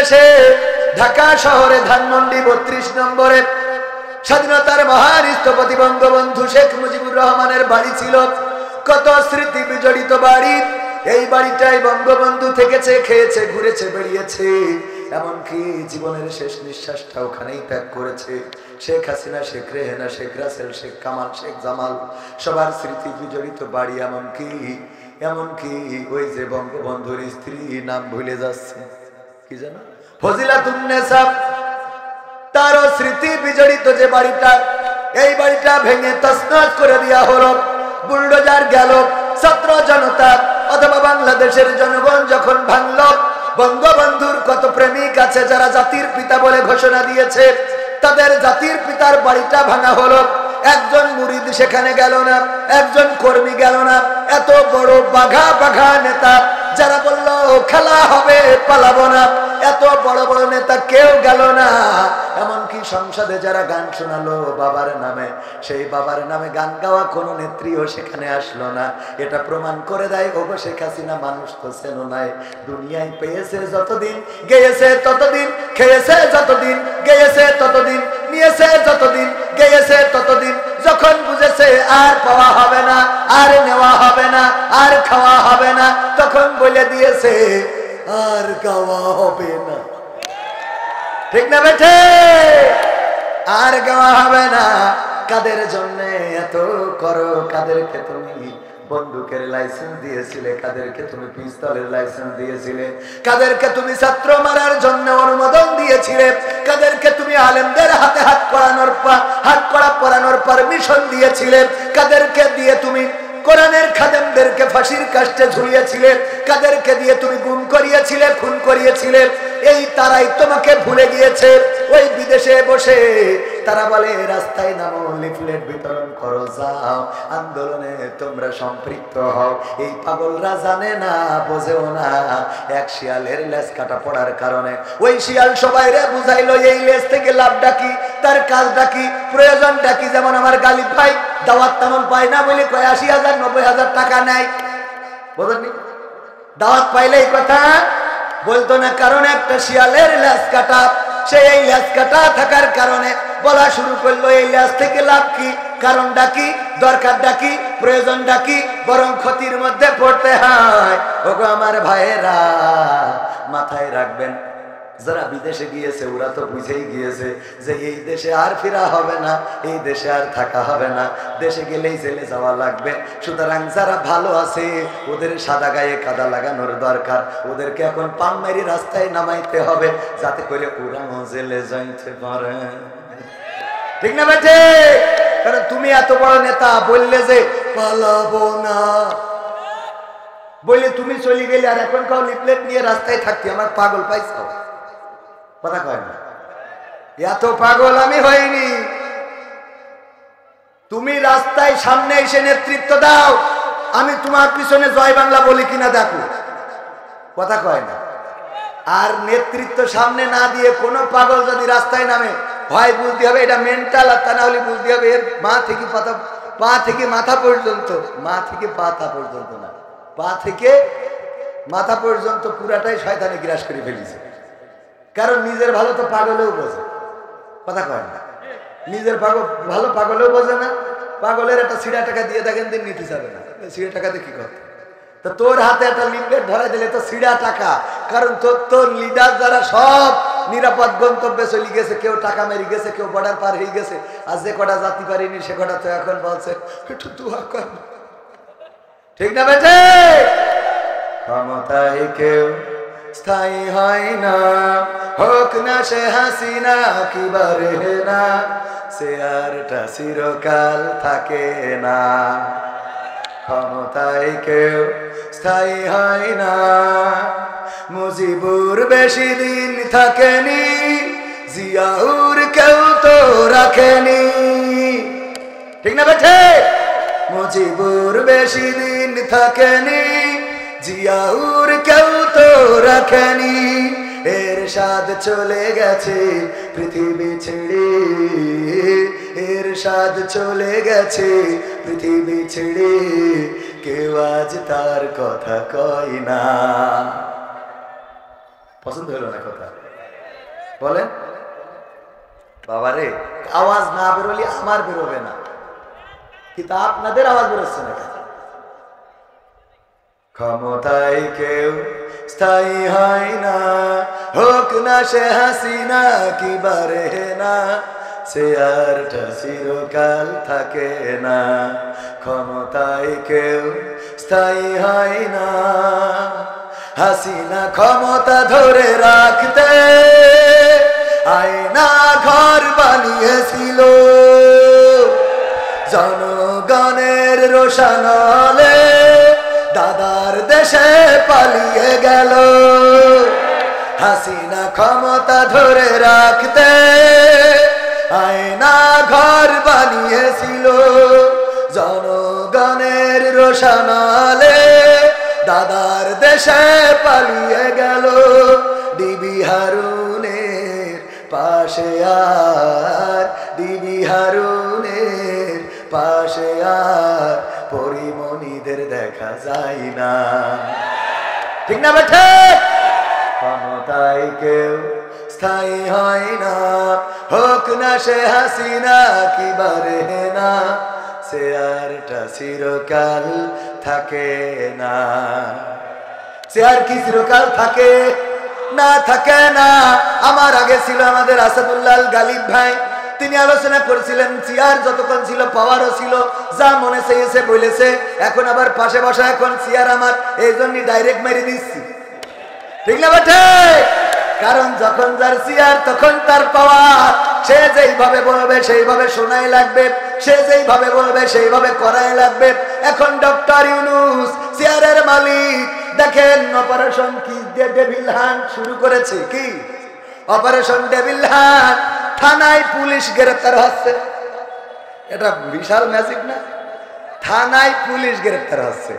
দেশে ঢাকা শহরে ধানমন্ডি ৩২ নম্বরে স্বাধীনতার মহান স্থপতি বঙ্গবন্ধু শেখ মুজিবুর রহমানের বাড়ি ছিল। কত স্মৃতি বিজড়িত বাড়ি। এই বাড়িটাই বঙ্গবন্ধু থেকেছে, খেয়েছে, ঘুরেছে, বেরিয়েছে, এমনকি জীবনের শেষ নিঃশ্বাসটা ওখানেই ত্যাগ করেছে। শেখ হাসিনা, শেখ রেহেনা, শেখ রাসেল, শেখ কামাল, শেখ জামাল, সবার স্মৃতি বিজড়িত বাড়ি। এমনকি ওই যে বঙ্গবন্ধুর স্ত্রী, নাম ভুলে যাচ্ছে, কি জানো, ফজিলাতুন্নেসা, তারও স্মৃতি বিজড়িত যে বাড়িটা, এই বাড়িটা ভেঙে তছনছ করে দেওয়া হলো। বুলডোজার গেল। ছাত্র জনতা অথবা বাংলাদেশের জনগণ যখন ভাঙল, বঙ্গবন্ধুর কত প্রেমিক আছে যারা জাতির পিতা বলে ঘোষণা দিয়েছে, তাদের জাতির পিতার বাড়িটা ভাঙা হলো। একজন মুরিদ সেখানে গেল না, একজন কর্মী গেল না। এত বড় বাঘা নেতা যারা বলল খেলা হবে, পালাবো না, এত বড় বড় নেতা কেউ গেল না। এমনকি সংসদে যারা গান শোনালো বাবার নামে, সেই বাবার নামে গান গাওয়া কোনো নেত্রীও সেখানে আসলো না। এটা প্রমাণ করে দেয় ওগো শেখ হাসিনা মানুষ তো চেনো নাই। দুনিয়ায় পেয়েছে যতদিন, গেয়েছে ততদিন, খেয়েছে যতদিন, গেয়েছে ততদিন, নিয়েছে যতদিন, গেয়েছে ততদিন, যখন বুঝেছে আর পাওয়া হবে না, আর নেওয়া হবে না, আর খাওয়া হবে না, তখন বলে দিয়েছে আর গাওয়া হবে না। ঠিক না বেঠে? আর গাওয়া হবে না। কাদের জন্য এত করো? কাদেরকে তুমি বন্দুকের লাইসেন্স দিয়েছিলে? কাদেরকে তুমি পিস্তলের লাইসেন্স দিয়েছিলে? কাদেরকে তুমি ছাত্র মারার জন্য অনুমোদন দিয়েছিলে? কাদেরকে তুমি আলেমদের হাতে হাত কড়া পরানোর পারমিশন দিয়েছিলে? কাদেরকে দিয়ে তুমি কোরআনের খাদেমদেরকে ফাঁসির কাস্টে ঝুলিয়েছিলে? কাদেরকে দিয়ে তুমি গুম করিয়েছিলে, খুন করিয়েছিলে? এই তারাই তোমাকে ভুলে গিয়েছে। ওই বিদেশে বসে তারা বলে রাস্তায় নামো, লিফলেট বিতরণ করো, যাও, আন্দোলনে তোমরা সম্পৃক্ত হও। এই পাগলরা জানে না, বোঝেও না। এক শিয়ালের লেজ কাটা পড়ার কারণে ওই শিয়াল সবাইরে বুঝাইলো এই লেজ থেকে লাভটা কি, তার কাজটা কি, প্রয়োজনটা কি। যেমন আমার গালিব ভাই দাওয়াত তেমন পায় না বলে ৮০,০০০ ৯০,০০০ টাকা নেয়, বোঝেননি? দাওয়াত পাইলে এই কথা বলতো না, কারণ একটা শিয়ালের লেজ কাটা। সে এই লেজ কাটা থাকার কারণে বলা শুরু করলো এই লেজ থেকে লাভ কি, কারণটা কি, দরকারটা কি, প্রয়োজনটা কি, বরং ক্ষতির মধ্যে পড়তে হয়। ওগো আমার ভাইয়েরা, মাথায় রাখবেন, যারা বিদেশে গিয়েছে ওরা তো বুঝেই গিয়েছে যে এই দেশে আর ফেরা হবে না, এই দেশে আর থাকা হবে না, দেশে গেলেই জেলে যাওয়া লাগবে। সুতরাং যারা ভালো আছে ওদের সাদা গায়ে কাদা লাগানোর দরকার। ওদেরকে এখন পাম মেরি রাস্তায় নামাইতে হবে যাতে করে ওরাও জেলে যাইতে পারে। ঠিক না বেঠে? কারণ তুমি এত বড় নেতা বললে যে পালাবো না, বললে তুমি চলে গেলে, আর এখন কাউ লিফলেট নিয়ে রাস্তায় থাকতে আমার পাগল পাইছো? কথা কয় না, এত পাগল আমি হইনি। তুমি রাস্তায় সামনে এসে নেতৃত্ব দাও, আমি তোমার পিছনে জয় বাংলা বলি কিনা দেখো। কথা কয় না। আর নেতৃত্ব সামনে না দিয়ে কোনো পাগল যদি রাস্তায় নামে, হয় বুঝতে হবে এটা মেন্টাল, আর তা না হলে বুঝতে হবে এর পা থেকে মাথা পর্যন্ত, মা থেকে পাতা পর্যন্ত না, পা থেকে মাথা পর্যন্ত পুরাটাই শয়তানে গ্রাস করে ফেলেছে। কারণ নিজের ভালো তো পাগলেও বোঝে। কথা কয় না, নিজের ভালো পাগলেও বোঝে না। পাগলের একটা ছিঁড়া টাকা দিয়ে দেখেন দিন নিতে যাবে না, ছিঁড়া টাকাতে কি করতে? তো তোর হাতে একটা লিফলেট ধরাই দিলে তো ছিঁড়া টাকা। কারণ তোর লিডার যারা সব নিরাপদ গন্তব্যে চলে গেছে, কেউ টাকা মেরে গেছে, কেউ বর্ডার পার হয়ে গেছে। আর যে কটা জাতি পারিনি সে কটা তো এখন বলছে একটু দোয়া কর। ঠিক না বেঠে? ক্ষমতায় কেউ স্থায়ী হয় না, হোক না সে হাসিনা কিবারে না, সে আরটা চিরকাল থাকে না। ক্ষমতায় কেউ স্থায়ী হয় না, মুজিবুর বেশি দিন থাকেনি, জিয়াউর কেউ তো রাখেনি। ঠিক না বেঠে? মুজিবুর বেশি দিন থাকেনি, জিয়াউর কেউ তো রাখেনি। এরশাদ চলে গেছে পৃথিবী ছেড়ে, এরশাদ চলে গেছে পৃথিবী ছেড়ে, কেউ আজ তার কথা কয় না। পছন্দ হলো না কথা? বলেন বাবারে, আওয়াজ না বেরোলে আমার বেরোবে না, কিন্তু আপনাদের আওয়াজ বেরোচ্ছে না কেন? ক্ষমতায় কেউ স্থায়ী হয় না, হোক না সে হাসিনা কি বারে না, সে আরটা চিরকাল থাকে না। ক্ষমতায় কেউ স্থায়ী হয় না, হাসিনা ক্ষমতা ধরে রাখতে আয়না ঘর বানিয়েছিল, জনগণের রোশনালে দাদার দেশে পালিয়ে গেল। হাসিনা ক্ষমতা ধরে রাখতে আয়না ঘর বানিয়েছিল, জনগণের রোশনালে দাদার দেশে পালিয়ে গেল। ডিবি হারুনের পাশে আর, ডিবি হারুনের পাশে আর পরিমণিদের দেখা যায় না, ঠিক না বেঠে? ক্ষমতায় কেউ স্থায়ী হয় না, হোক না সে হাসিনা কি বারে না, সে আরটা চিরকাল থাকে না। সে আর কি চিরকাল থাকে না? থাকে না। আমার আগে ছিল আমাদের আসাদুল্লাহ গালিব ভাই, তিনি আলোচনা করেছিলেন চেয়ার যতক্ষণ ছিল পাওয়ারও ছিল, যা মনে চেয়েছে বলেছে। এখন আবার পাশে বসা, এখন চেয়ার আমার, এই জন্যই ডাইরেক্ট মেরে দিচ্ছি, ঠিক না বেঠে? কারণ যখন যার চেয়ার তখন তার পাওয়ার, সে যেইভাবে বলবে সেইভাবে শোনাই লাগবে, সে যেইভাবে বলবে সেইভাবে করাই লাগবে। এখন ডক্টর ইউনূস চেয়ারের মালিক, দেখেন অপারেশন কি ডেভিল হান্ট শুরু করেছে। কি অপারেশন ডেভিল হান্ট? থানায় পুলিশ গ্রেফতার হচ্ছে, এটা বিশাল ম্যাজিক না? থানায় পুলিশ গ্রেফতার হচ্ছে।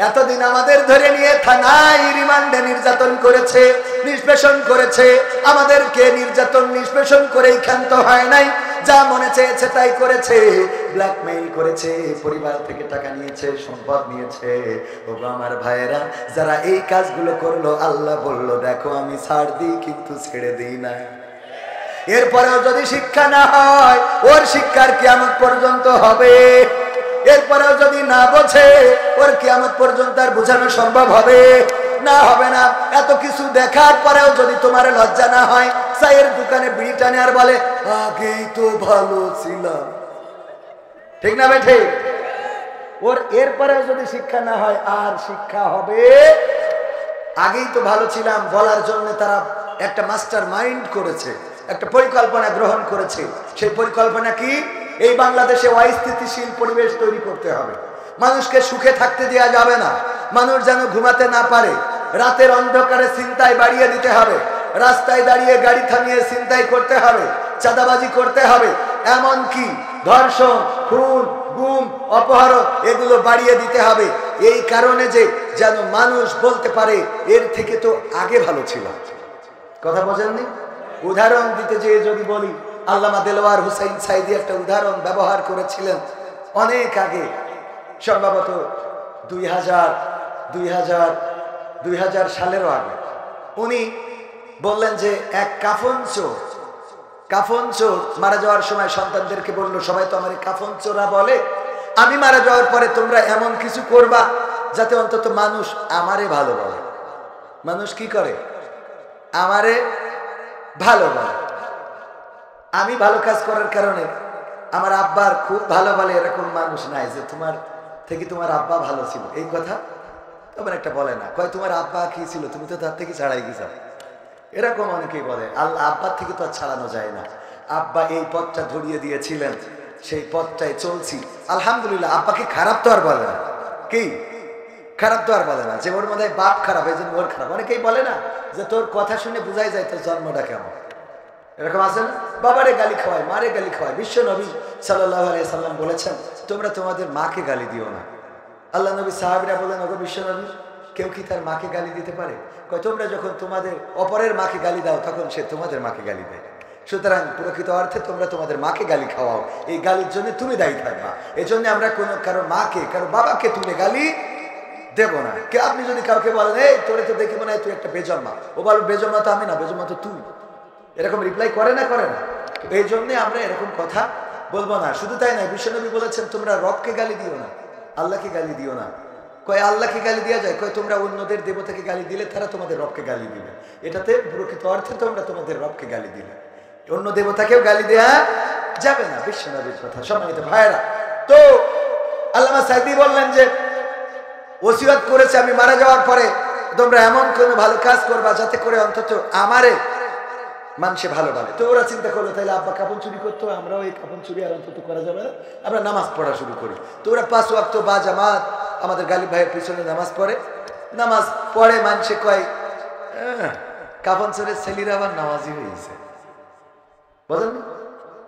এতদিন আমাদের ধরে নিয়ে থানায় রিমান্ডে নির্যাতন করেছে, নিষ্পেষণ করেছে। আমাদেরকে নির্যাতন নিষ্পেষণ করেই ক্ষান্ত হয় নাই, যা মনে চেয়েছে তাই করেছে, ব্ল্যাকমেইল করেছে, পরিবার থেকে টাকা নিয়েছে, সম্পদ নিয়েছে। ও আমার ভাইয়েরা, যারা এই কাজগুলো করলো, আল্লাহ বলল দেখো আমি ছাড় দিই কিন্তু ছেড়ে দিই না। এরপরেও যদি শিক্ষা না হয়, ওর শিক্ষার কিয়ামত পর্যন্ত হবে। এরপরেও যদি না বোঝে, ওর কিয়ামত পর্যন্ত আর বোঝানো সম্ভব হবে না? হবে না। এত কিছু দেখার পরেও যদি তোমার লজ্জা না হয়, চায়ের দোকানে বিড়ি টানে আর বলে আগেই তো ভালো ছিলাম, ঠিক না বেঠে? ওর এরপরেও যদি শিক্ষা না হয়, আর শিক্ষা হবে? আগেই তো ভালো ছিলাম বলার জন্য তারা একটা মাস্টার মাইন্ড করেছে, একটা পরিকল্পনা গ্রহণ করেছে। সেই পরিকল্পনা কি? এই বাংলাদেশে অস্থিতিশীল পরিবেশ তৈরি করতে হবে। মানুষকে সুখে থাকতে দেওয়া যাবে না, মানুষ যেন ঘুমাতে না পারে। রাতের অন্ধকারে ছিনতাই বাড়িয়ে দিতে হবে, রাস্তায় দাঁড়িয়ে গাড়ি থামিয়ে ছিনতাই করতে হবে, চাঁদাবাজি করতে হবে, এমনকি ধর্ষণ, খুন, গুম, অপহরণ এগুলো বাড়িয়ে দিতে হবে। এই কারণে যে যেন মানুষ বলতে পারে এর থেকে তো আগে ভালো ছিল। কথা বোঝেননি? উদাহরণ দিতে যেয়ে যদি বলি, আল্লামা দেলোয়ার হুসাইন সাইদি একটা উদাহরণ ব্যবহার করেছিলেন অনেক আগে, সম্ভবত 2000 সালেরও আগে। উনি বললেন যে এক কাফন চোর মারা যাওয়ার সময় সন্তানদেরকে বলল, সবাই তো আমার কাফন চোরা বলে, আমি মারা যাওয়ার পরে তোমরা এমন কিছু করবা যাতে অন্তত মানুষ আমারে ভালো বলে। মানুষ কি করে? আমারে ভালো বলে। আমি ভালো কাজ করার কারণে আমার আব্বার খুব ভালো বলে, এরকম মানুষ নাই যে তোমার থেকে তোমার আব্বা ভালো ছিল, এই কথা তোমার একটা বলে না। কয় তোমার আব্বা কি ছিল, তুমি তো তার থেকে ছাড়াই গেছ, এরকম অনেকেই বলে। আল্লাহ আব্বার থেকে তো আর ছাড়ানো যায় না। আব্বা এই পথটা ধরিয়ে দিয়েছিলেন, সেই পথটাই চলছি আলহামদুলিল্লাহ। আব্বাকে খারাপ তো আর বলে না, কি খারাপ তো আর বলে না যে ওর মধ্যে বাপ খারাপ, এই জন্য ওর খারাপ। অনেকেই বলে না যে তোর কথা শুনে বোঝাই যায় তোর জন্মটা কেমন, এরকম আছে না? বাবারে গালি খাওয়ায়, মারে গালি খাওয়ায়। বিশ্ব নবী সাল্লাল্লাহু আলাইহি সাল্লাম বলেছেন তোমরা তোমাদের মাকে গালি দিও না। আল্লাহ নবী সাহাবীরা বলেন, ওগো বিশ্ব নবী, কেউ কি তার মাকে গালি দিতে পারে? কয় তোমরা যখন তোমাদের অপরের মাকে গালি দাও তখন সে তোমাদের মাকে গালি দেয়। সুতরাং প্রকৃত অর্থে তোমরা তোমাদের মাকে গালি খাওয়াও, এই গালির জন্য তুমি দায়ী থাকবা। এই জন্য আমরা কোনো কারো মাকে, কারো বাবাকে তুলে গালি দেব না। আপনি যদি কাউকে বলেন এই তোরে তো দেখে মনে হয় তুই একটা বেজন্মা, ও বলবে বেজন্মা তো আমি না, বেজন্মা তো তুই, এরকম রিপ্লাই করে না? এই জন্য আমরা এরকম কথা বলবো না। শুধু তাই নয়, বিশ্বনবী বলেছেন তোমরা রবকে গালি দিও না, আল্লাহকে গালি দিও না। কয় আল্লাহকে গালি দেওয়া যায়? কয় তোমরা অন্যদের দেবতাকে গালি দিলে তারা তোমাদের রবকে গালি দিবে। এটাতে প্রকৃত অর্থে তোমরা তোমাদের রবকে গালি দিলে, অন্য দেবতাকেও গালি দেয়া যাবে না। বিশ্বনবীর কথা। সম্মানিত ভাইরা, তো আল্লামা সাইদি বললেন যে ওসিয়ত করেছে আমি মারা যাওয়ার পরে তোমরা এমন কোনো ভালো কাজ করবা যাতে করে অন্তত আমারে মানুষে ভালো বলে। তো ওরা চিন্তা করলো তাহলে আব্বা কাপড় চুরি করতো, আমরাও এই কাপড় চুরি আর অন্তত করা যাবে না, আমরা নামাজ পড়া শুরু করি। তো ওরা 5 ওয়াক্ত বা জামাত আমাদের গালিব ভাইয়ের পিছনে নামাজ পড়ে মানুষে কয় কাপড় চুরের ছেলেরা আবার নামাজি হয়েছে, বলেন।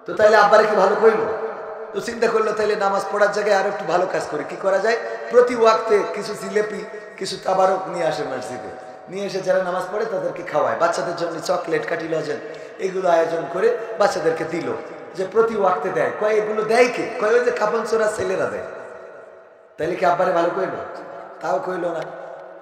তো তাইলে আব্বারে কি ভালো কইলো? তো চিন্তা করলো তাইলে নামাজ পড়ার জায়গায় আরো একটু ভালো কাজ করি। কি করা যায়? প্রতি ওয়াক্তে কিছু জিলেপি কিছু তাবারক নিয়ে আসে মসজিদে, নিয়ে এসে যারা নামাজ পড়ে তাদেরকে খাওয়ায়, বাচ্চাদের জন্য চকলেট কাটি লজেন এগুলো আয়োজন করে বাচ্চাদেরকে দিল, যে প্রতি ওয়াক্তে দেয়। কয় এগুলো দেয় কে? কয় ওই যে কাপন চোরা ছেলেরা দেয়। তাইলে কি আব্বারে ভালো কইলো? তাও কইলো না।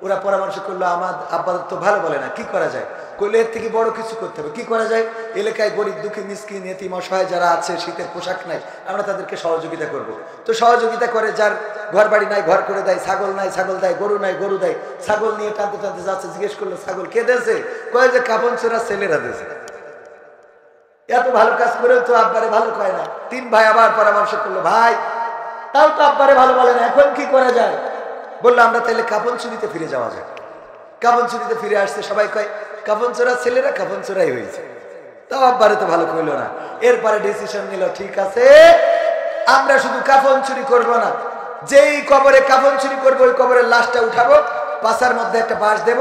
ওরা পরামর্শ করলো আমার আব্বা তো ভালো বলে না, কি করা যায়? কইলে এর থেকে বড় কিছু করতে হবে। কি করা যায়? এলাকায় গরিব দুঃখী মিসকিন এতিম অসহায় যারা আছে, শীতের পোশাক নাই, আমরা তাদেরকে সহযোগিতা করব। তো সহযোগিতা করে, যার ঘর বাড়ি নাই ঘর করে দেয়, ছাগল নাই ছাগল দেয়, গরু নাই গরু দেয়। ছাগল নিয়ে টানতে টানতে যাচ্ছে, জিজ্ঞেস করলো ছাগল কে দেছে? কয় যে কাপন চোরা ছেলেরা দেছে। এত ভালো কাজ করেও তো আব্বারে ভালো কয় না। 3 ভাই আবার পরামর্শ করলো, ভাই তাও তো আব্বারে ভালো বলে না, এখন কি করা যায়? বললো আমরা তাহলে কাপন চুরিতে ফিরে যাওয়া যায়। কাপন চুরিতে ফিরে আসছে, সবাই কয় কাপন চোরা ছেলেরা কাপন চোরাই হয়েছে। তাও আব্বারে তো ভালো কইলো না। এরপরে ডিসিশন নিল, ঠিক আছে আমরা শুধু কাফন চুরি করব না, যেই কবরে কাফন চুরি করবো ওই কবরের লাশটা উঠাবো, পাশার মধ্যে একটা বাঁশ দেব,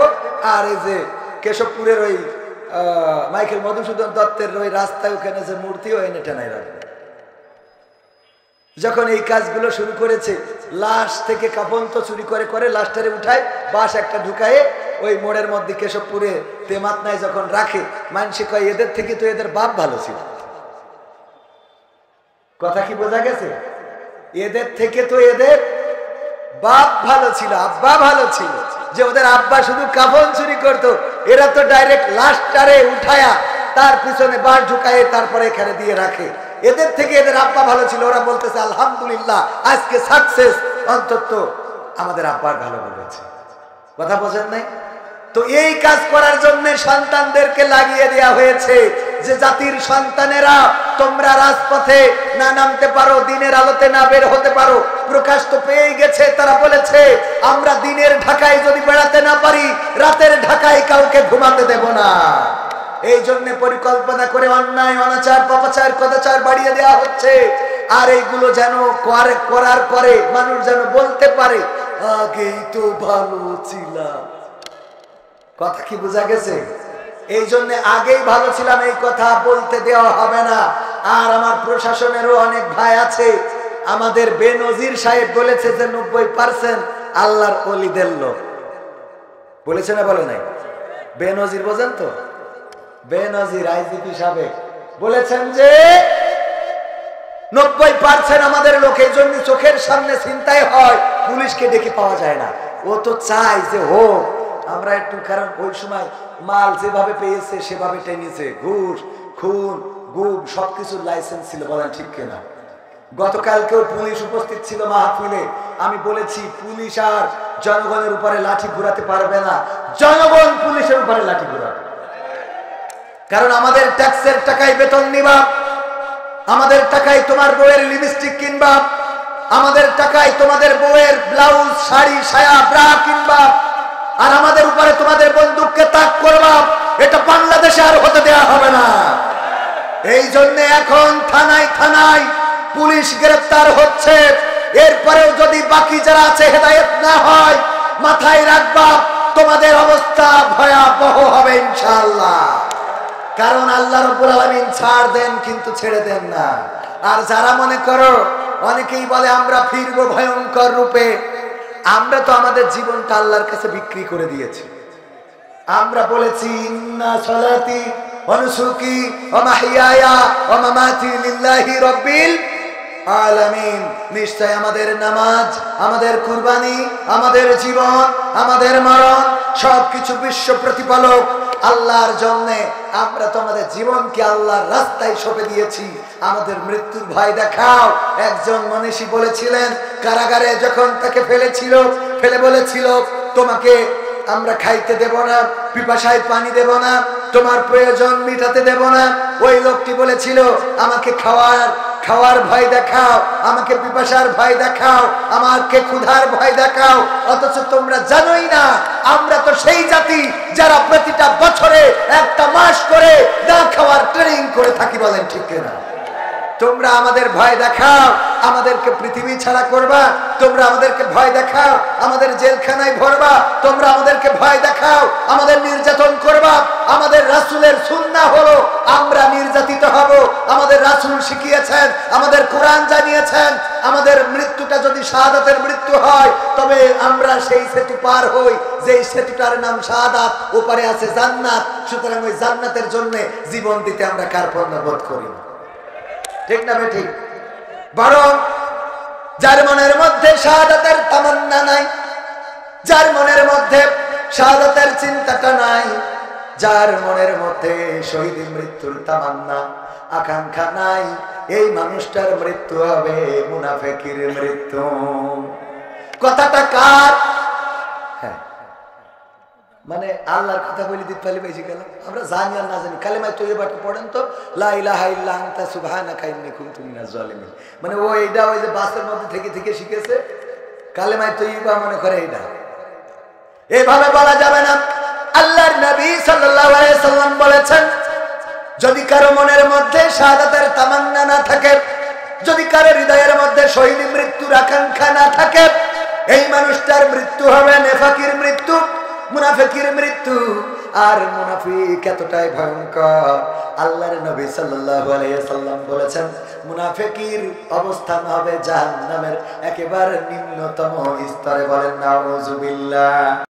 আর এই যে কেশবপুরের ওই মাইকেল মধুসূদন দত্তের ওই রাস্তায় ওখানে যে মূর্তি ও এনে টেনাই রাখবে। যখন এই কাজগুলো শুরু করেছে, লাশ থেকে কাফন তো চুরি করে করে লাশটারে উঠায়, বাঁশ একটা ঢুকায়ে ওই মোড়ের মধ্যে কেশবপুরে তেমাত নাই যখন রাখে, মানুষে কয় এদের থেকে তো এদের বাপ ভালো ছিল। কথা কি বোঝা গেছে? এদের থেকে তো এদের বাপ ভালো ছিল, আব্বা ভালো ছিল। যে ওদের আব্বা শুধু কাফন চুরি করতো, এরা তো ডাইরেক্ট লাশটারে উঠায়া তার পিছনে বাঁশ ঢুকায়ে তারপরে এখানে দিয়ে রাখে। এদের থেকে এদের আব্বা ভালো ছিল। ওরা বলতেছে আলহামদুলিল্লাহ আজকে সাকসেস, অন্তত আমাদের আব্বার ভালো বলেছে। কথা বোঝেন নাই? তো এই কাজ করার জন্য সন্তানদেরকে লাগিয়ে দেওয়া হয়েছে যে জাতির সন্তানেরা তোমরা রাজপথে না নামতে পারো, দিনের আলোতে না বের হতে পারো। প্রকাশ তো পেয়ে গেছে, তারা বলেছে আমরা দিনের ঢাকায় যদি বেড়াতে না পারি, রাতের ঢাকায় কাউকে ঘুমাতে দেব না। এই জন্য পরিকল্পনা করে অন্যায় অনাচার পাপাচার কদাচার বাড়িয়ে দেওয়া হচ্ছে। আর এইগুলো যেন করার পরে মানুষ যেন বলতে পারে আগেই তো ভালো ছিলাম। কথা কি বোঝা গেছে? এই জন্য আগেই ভালো ছিলাম এই কথা বলতে দেওয়া হবে না। আর আমার প্রশাসনেরও অনেক ভাই আছে, আমাদের বেনজির সাহেব বলেছে যে 90% আল্লাহর ওলিদের লোক। বলেছে না বলে নাই? বেনজির বোঝেন তো? বেনজির আইজিপি সাহেব বলেছেন যে 90% আমাদের লোক। এই জন্য চোখের সামনে ছিনতাই হয়, পুলিশকে ডেকে পাওয়া যায় না। ও তো চাই যে হোক আমরা একটু, কারণ ওই সময় মাল যেভাবে পেয়েছে সেভাবে টেনেছে, ঘুষ খুন গুম সবকিছুর লাইসেন্স ছিল। বলেন ঠিক কিনা? গতকালকেও পুলিশ উপস্থিত ছিল মাহফিলে। আমি বলেছি পুলিশ আর জনগণের উপরে লাঠি ঘুরাতে পারবে না, জনগণ পুলিশের উপরে লাঠি ঘুরাবে। কারণ আমাদের ট্যাক্সের টাকায় বেতন নিবা, আমাদের টাকায় তোমার বউয়ের লিপস্টিক কিনবা, আমাদের টাকায় তোমাদের বউয়ের ব্লাউজ শাড়ি সায়া ব্রা কিনবা, আর আমাদের উপরে তোমাদের বন্দুককে তাক করবা। এটা বাংলাদেশে আর হতে দেওয়া হবে না। এই জন্য এখন থানায় থানায় পুলিশ গ্রেফতার হচ্ছে। এরপরেও যদি বাকি যারা আছে হেদায়েত না হয়, মাথায় রাখবা তোমাদের অবস্থা ভয়াবহ হবে ইনশাআল্লাহ। কারণ আল্লাহ রাব্বুল আলামিন ছাড় দেন কিন্তু ছেড়ে দেন না। আর যারা মনে করো, অনেকেই বলে আমরা ফিরবো ভয়ঙ্কর রূপে, আমরা তো আমাদের জীবনটা আল্লাহর কাছে বিক্রি করে দিয়েছি। আমরা বলেছি ইন্না সালাতি ওয়া নুসুকি ওয়া মাহইয়ায়া ওয়া মামাতি লিল্লাহি রাব্বিল আলামিন। নিশ্চয় আমাদের নামাজ, আমাদের কুরবানি, আমাদের জীবন, আমাদের মরণ সবকিছু বিশ্ব প্রতিপালক আল্লাহর জন্য। আমরা তো আমাদের জীবনকে আল্লাহর রাস্তায় সঁপে দিয়েছি, আমাদের মৃত্যুর ভয় দেখাও। একজন মনীষী বলেছিলেন, কারাগারে যখন তাকে ফেলে বলেছিল, তোমাকে আমরা খাইতে দেব না, পিপাসায় পানি দেব না, তোমার প্রয়োজন মিটাতে দেব না। ওই লোকটি বলেছিল, আমাকে খাওয়ার ভয় দেখাও, আমাকে পিপাসার ভয় দেখাও, আমাকে ক্ষুধার ভয় দেখাও। অথচ তোমরা জানোই না আমরা তো সেই জাতি যারা প্রতিটা বছরে একটা মাস করে না খাওয়ার ট্রেনিং করে থাকি। বলেন ঠিক কিনা? তোমরা আমাদের ভয় দেখাও, আমাদেরকে পৃথিবী ছাড়া করবা, তোমরা আমাদেরকে ভয় দেখাও, আমাদের জেলখানায় ভরবা, তোমরা আমাদেরকে ভয় দেখাও, আমাদের নির্যাতন করবা। আমাদের রাসূলের সুন্নাহ হলো আমরা নির্যাতিত হব। আমাদের রাসূল শিখিয়েছেন, আমাদের কোরআন জানিয়েছেন, আমাদের মৃত্যুটা যদি শাহাদাতের মৃত্যু হয় তবে আমরা সেই সেতু পার হই, যেই সেতুটার নাম শাহাদাত, ওপারে আছে জান্নাত। সুতরাং ওই জান্নাতের জন্য জীবন দিতে আমরা কার্পণ্য বোধ করি না। ঠিক না ঠিক? বরং যার মনের মধ্যে শাহাদাতের তামান্না নাই, যার মনের মধ্যে শাহাদাতের চিন্তাটা নাই, যার মনের মধ্যে শহীদ মৃত্যুর তামান্না আকাঙ্ক্ষা নাই, এই মানুষটার মৃত্যু হবে মুনাফিকের মৃত্যু। কথাটা কার? হ্যাঁ, মানে আল্লাহর কথা বলে দিতে পারলে বেশি গেল। আমরা জানি আর না জানি, কালেমায়ে তৈয়বাটা পড়েন তো, লা ইলাহা ইল্লা আনতা সুবহানাকা ইন্নী কুনতু মিনাজ জালিমিন। মানে ও এইটা ওই যে বাসের মধ্যে থেকে শিখেছে, কালেমায়ে তৈয়বা মনে করে এইটা। এইভাবে বলা যাবে না। আল্লাহর নবী সাল্লাল্লাহু আলাইহি সাল্লাম বলেছেন, যদি কারো মনের মধ্যে শাহাদাতের তামান্না না থাকে, যদি কারো হৃদয়ের মধ্যে শহীদ মৃত্যুর আকাঙ্ক্ষা না থাকে, এই মানুষটার মৃত্যু হবে নেফাকির মৃত্যু, মুনাফিকের মৃত্যু। আর মুনাফিক এতটাই ভয়ঙ্কর, আল্লাহর নবী সাল্লাল্লাহু আলাইহি সাল্লাম বলেছেন, মুনাফিকের অবস্থান হবে জাহান্নামের একেবারে নিম্নতম স্তরে। বলেন নাউযুবিল্লাহ।